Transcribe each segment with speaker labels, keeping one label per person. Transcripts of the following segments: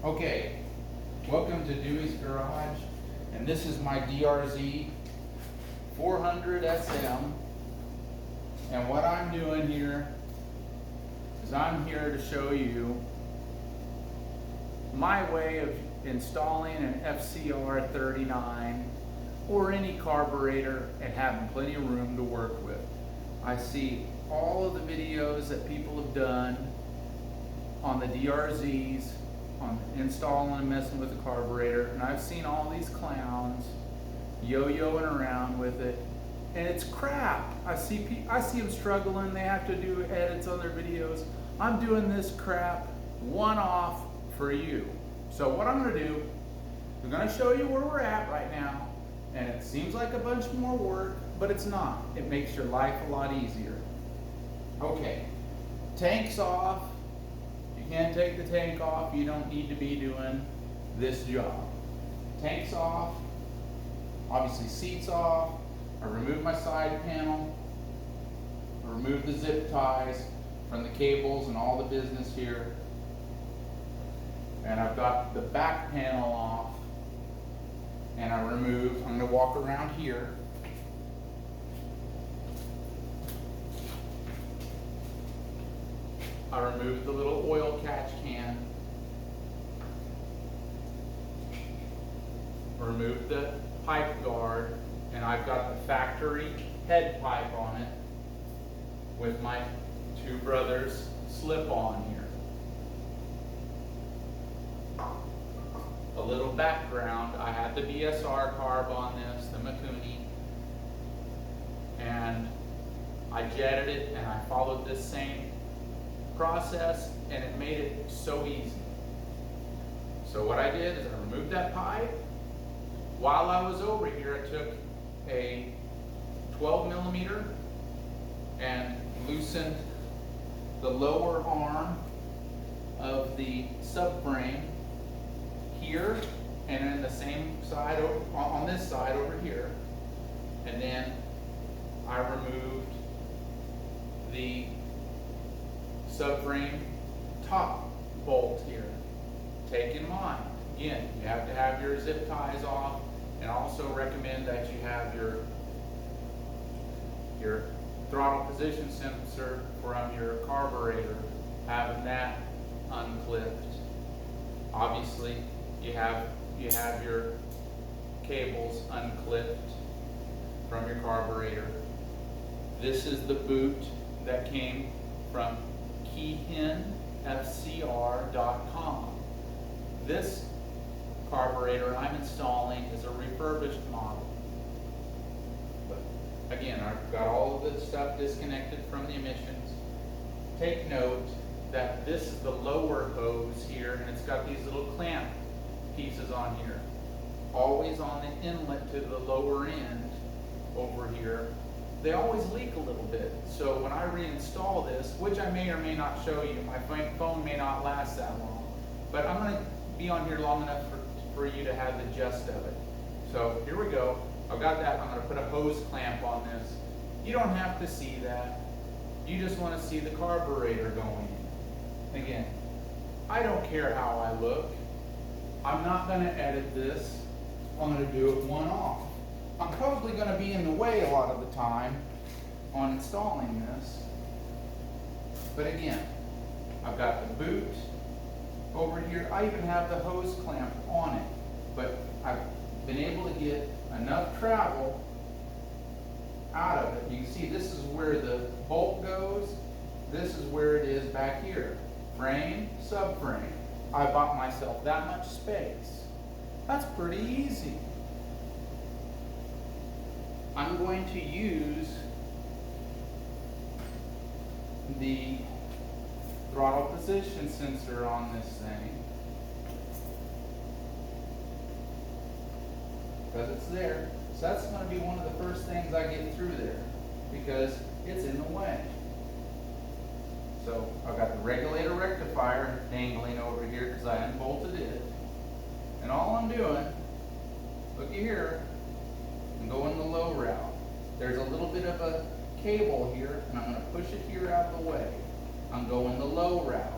Speaker 1: Okay, welcome to Dewey's Garage, and this is my Drz400sm, and what I'm doing here is I'm here to show you my way of installing an FCR39 or any carburetor and having plenty of room to work with. I see all of the videos that people have done on the DRZs, on installing and messing with the carburetor, and I've seen all these clowns yo-yoing around with it, and it's crap. I see them struggling. They have to do edits on their videos. I'm doing this crap one-off for you. So what I'm going to do, I'm going to show you where we're at right now, and it seems like a bunch more work, but it's not. It makes your life a lot easier. Okay, tank's off. You can't take the tank off. You don't need to be doing this job. Tank's off. Obviously seat's off. I removed my side panel. I removed the zip ties from the cables and all the business here. And I've got the back panel off. And I'm going to walk around here. I removed the little oil catch can. Removed the pipe guard, and I've got the factory head pipe on it with my two brothers slip on here. A little background, I had the BSR carb on this, the Makuni, and I jetted it and I followed this same process, and it made it so easy. So what I did is I removed that pipe. While I was over here, I took a 12mm and loosened the lower arm of the subframe here, and then the same side on this side over here, and then I removed the subframe top bolt here. Take in mind, again, you have to have your zip ties off, and also recommend that you have your throttle position sensor from your carburetor, having that unclipped. Obviously, you have your cables unclipped from your carburetor. This is the boot that came from FCR39. This carburetor I'm installing is a refurbished model. But again, I've got all of the stuff disconnected from the emissions. Take note that this is the lower hose here, and it's got these little clamp pieces on here. Always on the inlet to the lower end over here. They always leak a little bit. So when I reinstall this, which I may or may not show you, my phone may not last that long, but I'm going to be on here long enough for you to have the gist of it. So here we go. I've got that. I'm going to put a hose clamp on this. You don't have to see that. You just want to see the carburetor going in. Again, I don't care how I look. I'm not going to edit this. I'm going to do it one off. I'm probably going to be in the way a lot of the time on installing this. But again, I've got the boot over here. I even have the hose clamp on it. But I've been able to get enough travel out of it. You can see this is where the bolt goes. This is where it is back here. Frame, subframe. I bought myself that much space. That's pretty easy. I'm going to use the throttle position sensor on this thing because it's there. So that's going to be one of the first things I get through there because it's in the way. So I've got the regulator rectifier dangling over here because I unbolted it. And all I'm doing, looky here, I'm going the low route. There's a little bit of a cable here, and I'm going to push it here out of the way. I'm going the low route.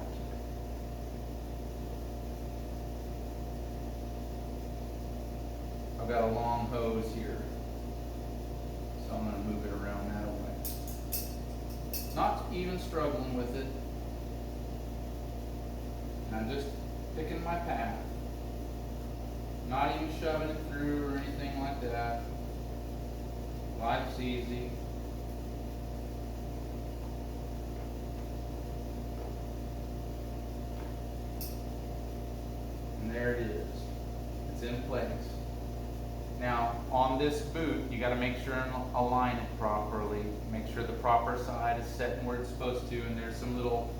Speaker 1: I've got a long hose here, so I'm going to move it around that way. Not even struggling with it. And I'm just picking my path. Not even shoving it through or anything like that. Life's easy. And there it is. It's in place. Now, on this boot, you got to make sure and align it properly. Make sure the proper side is set where it's supposed to, and there's some little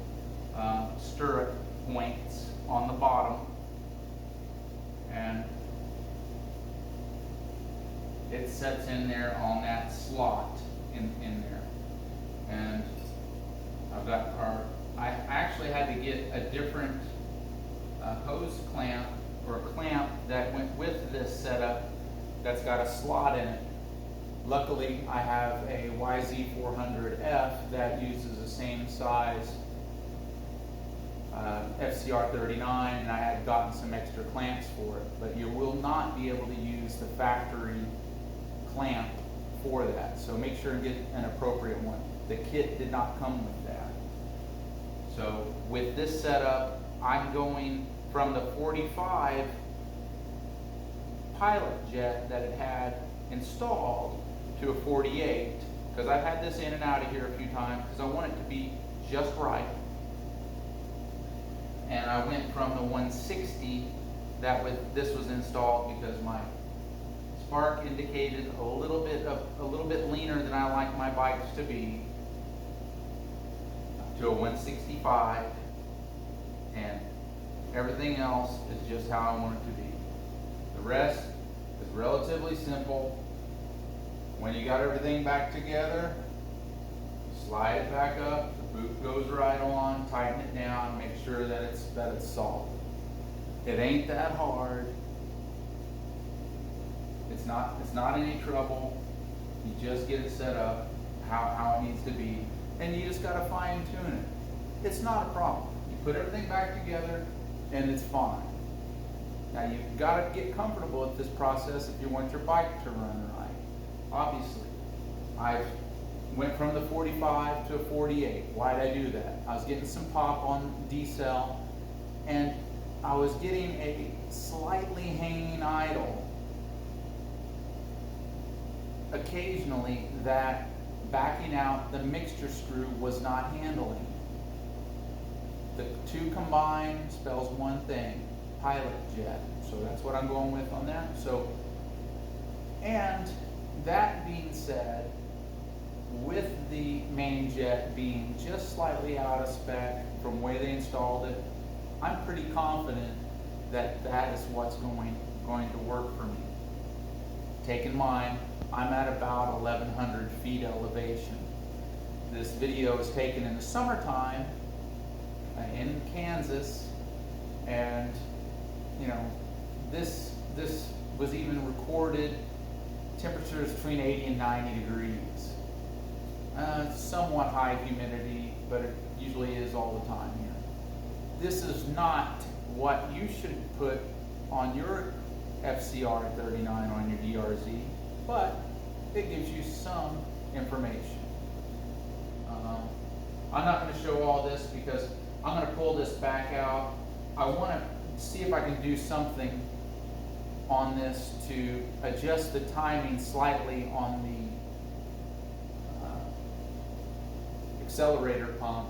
Speaker 1: stirrup points on the bottom. And it sets in there on that slot in there. And I've got I actually had to get a different hose clamp, or a clamp that went with this setup that's got a slot in it. Luckily, I have a Drz400sm that uses the same size FCR39, and I had gotten some extra clamps for it. But you will not be able to use the factory clamp for that, so make sure and get an appropriate one. The kit did not come with that. So with this setup, I'm going from the 45 pilot jet that it had installed to a 48, because I've had this in and out of here a few times because I want it to be just right. And I went from the 160 this was installed because my spark indicated a little bit leaner than I like my bikes to be, to a 165, and everything else is just how I want it to be. The rest is relatively simple. When you got everything back together, slide it back up, the boot goes right on, tighten it down, make sure that it's solid. It ain't that hard. It's not any trouble. You just get it set up how it needs to be, and you just gotta fine tune it. It's not a problem. You put everything back together, and it's fine. Now you've got to get comfortable with this process if you want your bike to run right. Obviously, I went from the 45 to a 48. Why did I do that? I was getting some pop on D-cell, and I was getting a slightly hanging idle occasionally that backing out the mixture screw was not handling. The two combined spells one thing, pilot jet. So that's what I'm going with on that. So, and that being said, with the main jet being just slightly out of spec from the way they installed it, I'm pretty confident that that is what's going to work for me. Take in mind, I'm at about 1,100 feet elevation. This video is taken in the summertime in Kansas, and you know, this was even recorded temperatures between 80 and 90 degrees. Somewhat high humidity, but it usually is all the time here. This is not what you should put on your FCR39 on your DRZ, but it gives you some information. I'm not going to show all this because I'm going to pull this back out. I want to see if I can do something on this to adjust the timing slightly on the accelerator pump,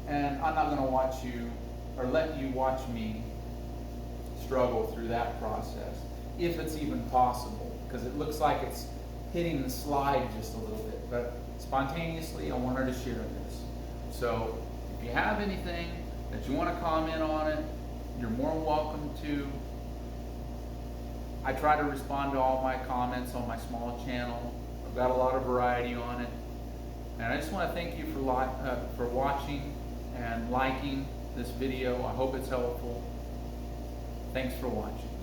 Speaker 1: and I'm not going to watch you or let you watch me struggle through that process, if it's even possible, because it looks like it's hitting the slide just a little bit, but spontaneously I wanted to share this. So if you have anything that you want to comment on it, you're more than welcome to. I try to respond to all my comments on my small channel. I've got a lot of variety on it, and I just want to thank you for watching and liking this video. I hope it's helpful. Thanks for watching.